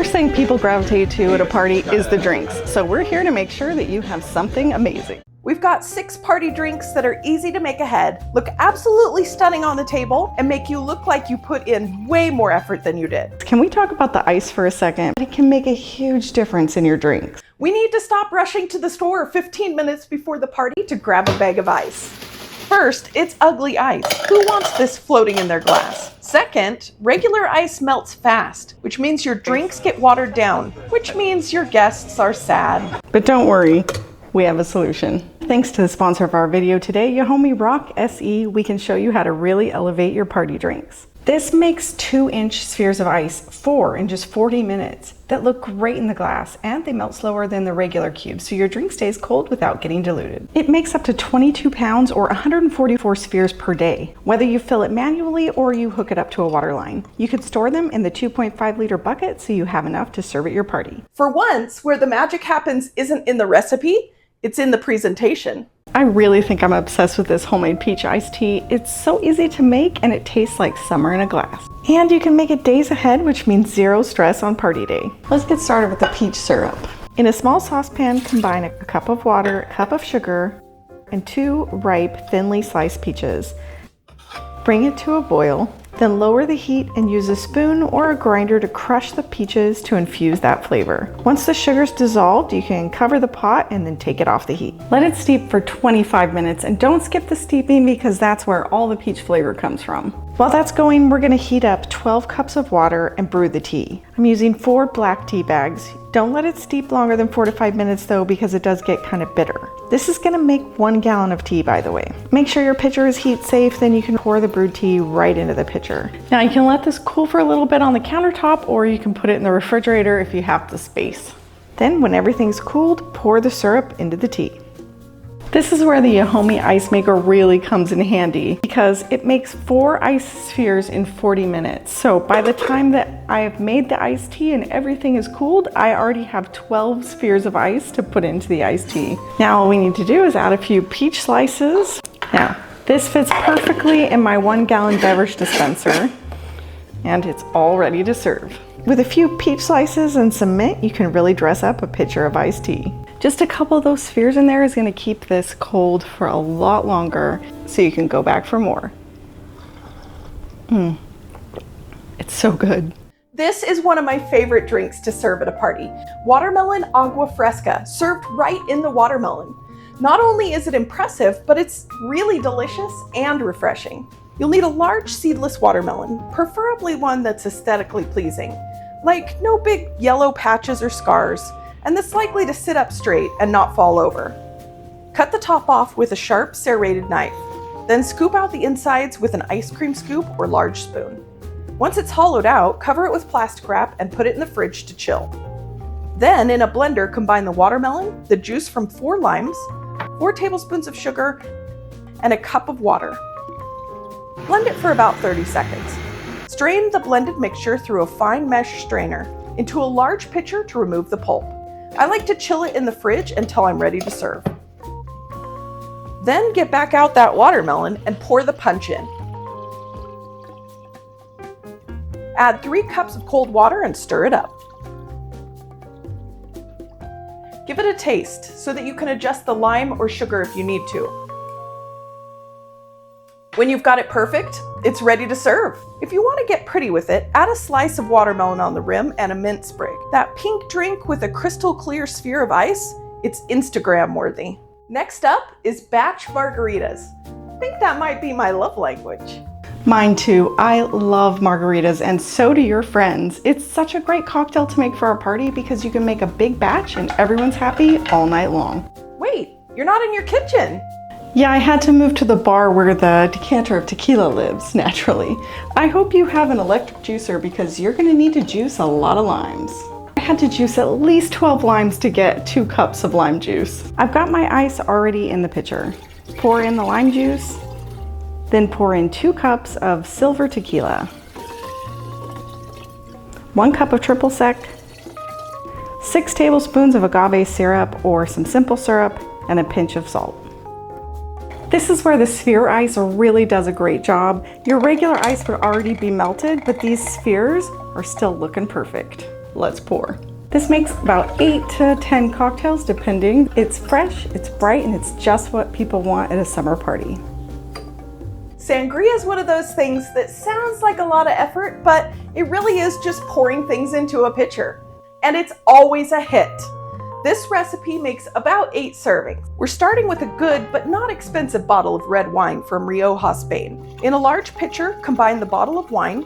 first thing people gravitate to at a party is the drinks, so we're here to make sure that you have something amazing. We've got 6 party drinks that are easy to make ahead, look absolutely stunning on the table, and make you look like you put in way more effort than you did. Can we talk about the ice for a second? It can make a huge difference in your drinks. We need to stop rushing to the store 15 minutes before the party to grab a bag of ice. First, it's ugly ice. Who wants this floating in their glass? Second, regular ice melts fast, which means your drinks get watered down, which means your guests are sad. But don't worry, we have a solution. Thanks to the sponsor of our video today, Euhomy RockSE, we can show you how to really elevate your party drinks. This makes 2-inch spheres of ice, 4 in just 40 minutes, that look great in the glass, and they melt slower than the regular cubes, so your drink stays cold without getting diluted. It makes up to 22 pounds or 144 spheres per day, whether you fill it manually or you hook it up to a water line. You can store them in the 2.5-liter bucket so you have enough to serve at your party. For once, where the magic happens isn't in the recipe, it's in the presentation. I really think I'm obsessed with this homemade peach iced tea. It's so easy to make and it tastes like summer in a glass. And you can make it days ahead, which means zero stress on party day. Let's get started with the peach syrup. In a small saucepan, combine a cup of water, a cup of sugar, and 2 ripe, thinly sliced peaches. Bring it to a boil, then lower the heat and use a spoon or a grinder to crush the peaches to infuse that flavor. Once the sugar's dissolved, you can cover the pot and then take it off the heat. Let it steep for 25 minutes and don't skip the steeping because that's where all the peach flavor comes from. While that's going, we're gonna heat up 12 cups of water and brew the tea. I'm using 4 black tea bags. Don't let it steep longer than 4 to 5 minutes though, because it does get kind of bitter. This is gonna make 1 gallon of tea, by the way. Make sure your pitcher is heat safe, then you can pour the brewed tea right into the pitcher. Now you can let this cool for a little bit on the countertop, or you can put it in the refrigerator if you have the space. Then when everything's cooled, pour the syrup into the tea. This is where the Euhomy ice maker really comes in handy because it makes 4 ice spheres in 40 minutes. So by the time that I have made the iced tea and everything is cooled, I already have 12 spheres of ice to put into the iced tea. Now all we need to do is add a few peach slices. Now this fits perfectly in my 1-gallon beverage dispenser and it's all ready to serve. With a few peach slices and some mint, you can really dress up a pitcher of iced tea. Just a couple of those spheres in there is going to keep this cold for a lot longer so you can go back for more. It's so good. This is one of my favorite drinks to serve at a party. Watermelon Agua Fresca, served right in the watermelon. Not only is it impressive, but it's really delicious and refreshing. You'll need a large seedless watermelon, preferably one that's aesthetically pleasing, like no big yellow patches or scars, and that's likely to sit up straight and not fall over. Cut the top off with a sharp serrated knife, then scoop out the insides with an ice cream scoop or large spoon. Once it's hollowed out, cover it with plastic wrap and put it in the fridge to chill. Then in a blender, combine the watermelon, the juice from 4 limes, 4 tablespoons of sugar, and a cup of water. Blend it for about 30 seconds. Strain the blended mixture through a fine mesh strainer into a large pitcher to remove the pulp. I like to chill it in the fridge until I'm ready to serve. Then get back out that watermelon and pour the punch in. Add 3 cups of cold water and stir it up. Give it a taste so that you can adjust the lime or sugar if you need to. When you've got it perfect, it's ready to serve. If you want to get pretty with it, add a slice of watermelon on the rim and a mint sprig. That pink drink with a crystal clear sphere of ice, it's Instagram worthy. Next up is batch margaritas. I think that might be my love language. Mine too. I love margaritas and so do your friends. It's such a great cocktail to make for our party because you can make a big batch and everyone's happy all night long. Wait, you're not in your kitchen. Yeah, I had to move to the bar where the decanter of tequila lives, naturally. I hope you have an electric juicer because you're gonna need to juice a lot of limes. I had to juice at least 12 limes to get 2 cups of lime juice. I've got my ice already in the pitcher. Pour in the lime juice, then pour in 2 cups of silver tequila, 1 cup of triple sec, 6 tablespoons of agave syrup or some simple syrup, and a pinch of salt. This is where the sphere ice really does a great job. Your regular ice would already be melted, but these spheres are still looking perfect. let's pour. This makes about 8 to 10 cocktails depending. It's fresh, it's bright, and it's just what people want at a summer party. Sangria is one of those things that sounds like a lot of effort, but it really is just pouring things into a pitcher. And it's always a hit. This recipe makes about 8 servings. We're starting with a good but not expensive bottle of red wine from Rioja, Spain. In a large pitcher, combine the bottle of wine,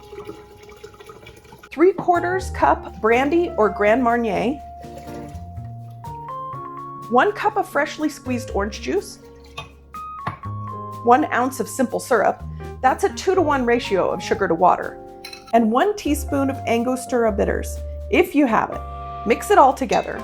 3/4 cup brandy or Grand Marnier, 1 cup of freshly squeezed orange juice, 1 ounce of simple syrup, that's a 2-to-1 ratio of sugar to water, and 1 teaspoon of Angostura bitters, if you have it. Mix it all together.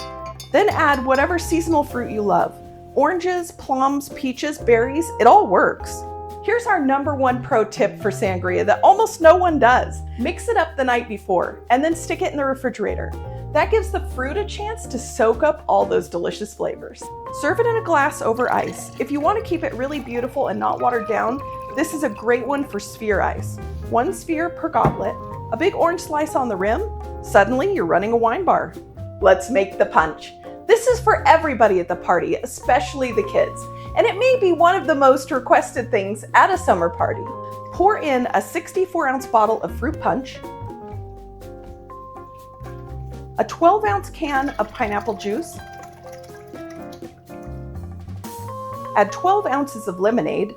Then add whatever seasonal fruit you love. Oranges, plums, peaches, berries, it all works. Here's our #1 pro tip for sangria that almost no one does. Mix it up the night before and then stick it in the refrigerator. That gives the fruit a chance to soak up all those delicious flavors. Serve it in a glass over ice. If you want to keep it really beautiful and not watered down, this is a great one for sphere ice. 1 sphere per goblet, a big orange slice on the rim, suddenly you're running a wine bar. Let's make the punch. This is for everybody at the party, especially the kids, and it may be one of the most requested things at a summer party. Pour in a 64-ounce bottle of fruit punch, a 12-ounce can of pineapple juice, add 12 ounces of lemonade,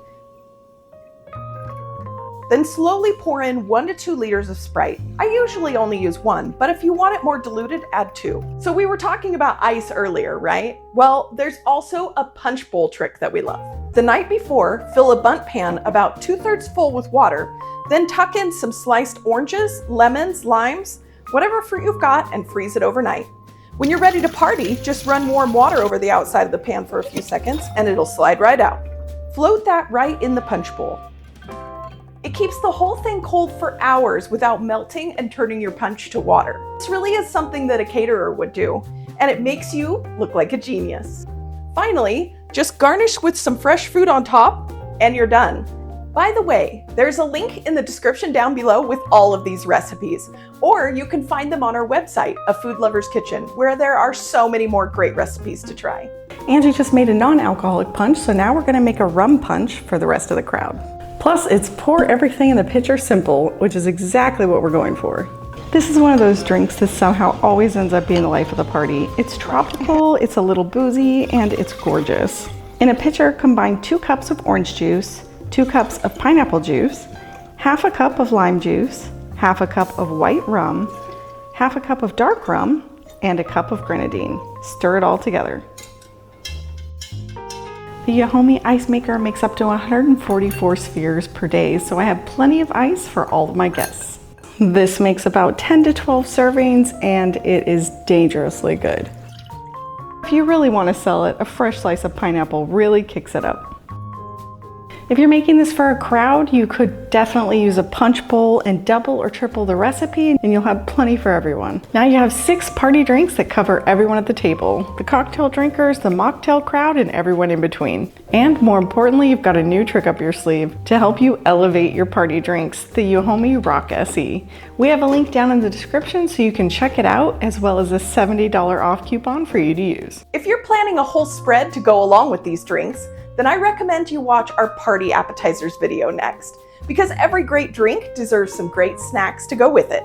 then slowly pour in 1 to 2 liters of Sprite. I usually only use 1, but if you want it more diluted, add 2. So we were talking about ice earlier, right? Well, there's also a punch bowl trick that we love. The night before, fill a bundt pan about 2/3 full with water, then tuck in some sliced oranges, lemons, limes, whatever fruit you've got, and freeze it overnight. When you're ready to party, just run warm water over the outside of the pan for a few seconds and it'll slide right out. Float that right in the punch bowl. It keeps the whole thing cold for hours without melting and turning your punch to water. This really is something that a caterer would do, and it makes you look like a genius. Finally, just garnish with some fresh fruit on top, and you're done. By the way, there's a link in the description down below with all of these recipes, or you can find them on our website, A Food Lover's Kitchen, where there are so many more great recipes to try. Angie just made a non-alcoholic punch, so now we're gonna make a rum punch for the rest of the crowd. Plus, it's pour everything in the pitcher simple, which is exactly what we're going for. This is one of those drinks that somehow always ends up being the life of the party. It's tropical, it's a little boozy, and it's gorgeous. In a pitcher, combine 2 cups of orange juice, 2 cups of pineapple juice, half a cup of lime juice, half a cup of white rum, half a cup of dark rum, and a cup of grenadine. Stir it all together. The Euhomy ice maker makes up to 144 spheres per day, so I have plenty of ice for all of my guests. This makes about 10 to 12 servings, and it is dangerously good. If you really want to sell it, a fresh slice of pineapple really kicks it up. If you're making this for a crowd, you could definitely use a punch bowl and double or triple the recipe, and you'll have plenty for everyone. Now you have 6 party drinks that cover everyone at the table, the cocktail drinkers, the mocktail crowd, and everyone in between. And more importantly, you've got a new trick up your sleeve to help you elevate your party drinks, the Euhomy RockSE. We have a link down in the description so you can check it out, as well as a $70 off coupon for you to use. If you're planning a whole spread to go along with these drinks, then I recommend you watch our party appetizers video next, because every great drink deserves some great snacks to go with it.